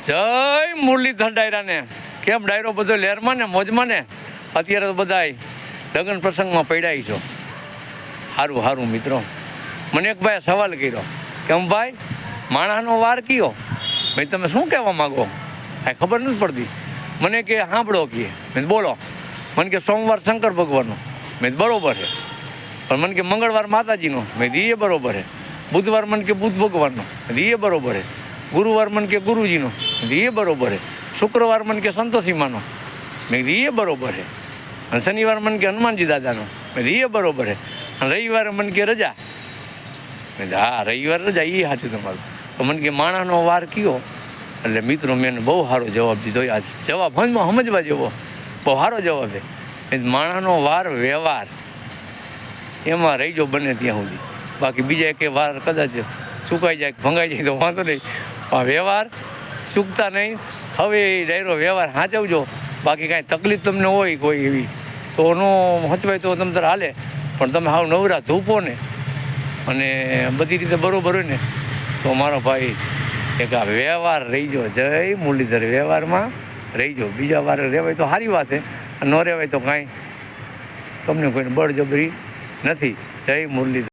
જય મુરલીધર ડાયરાને. કેમ ડાયરો બધો લહેરમાં ને મોજમાં ને? અત્યારે તો બધાય લગ્ન પ્રસંગમાં પડ્યા છો. સારું સારું મિત્રો. મને એક ભાઈ સવાલ કર્યો કેમ ભાઈ માણસનો વાર કયો? ભાઈ તમે શું કહેવા માગો? કાંઈ ખબર નથી પડતી. મને કે સાંભળો કે મેં બોલો. મને કે સોમવાર શંકર ભગવાનનો. મેં બરોબર છે. પણ મને કે મંગળવાર માતાજીનો. મેં એ બરોબર છે. બુધવાર મને કે બુધ ભગવાનનો. એ બરોબર છે. ગુરુવાર મને કે ગુરુજીનો. એ બરોબર છે. શુક્રવાર મને કે સંતોષીમાનો. મેં એ બરોબર છે. અને શનિવાર મને કે હનુમાનજી દાદાનો. મેં એ બરોબર છે. અને રવિવારે મને કે રજા. મેં હા રવિવાર રજા એ સાચું તમારું. તો મને કે માણસનો વાર કયો? એટલે મિત્રો મેં બહુ સારો જવાબ દીધો. આ જવાબ સમજવા જેવો બહુ સારો જવાબ છે. માણસનો વાર વ્યવહાર એમાં રહીજો બને ત્યાં સુધી. બાકી બીજા એક વાર કદાચ ચૂકાઈ જાય ભંગાઈ જાય તો વાંધો નહીં, પણ વ્યવહાર ચૂકતા નહીં. હવે એ ડાયરો વ્યવહાર સાચવજો. બાકી કાંઈ તકલીફ તમને હોય કોઈ એવી તો નો હચવાય તો તમે તાર હાલે. પણ તમે હાવ નવરા ધૂપો ને અને બધી રીતે બરાબર હોય ને તો મારો ભાઈ એક આ વ્યવહાર રહીજો. જય મુરલીધર. વ્યવહારમાં રહીજો. બીજા વાર રહેવાય તો સારી વાત છે, ન રહેવાય તો કાંઈ તમને કોઈને બળજબરી નથી. જય મુરલીધર.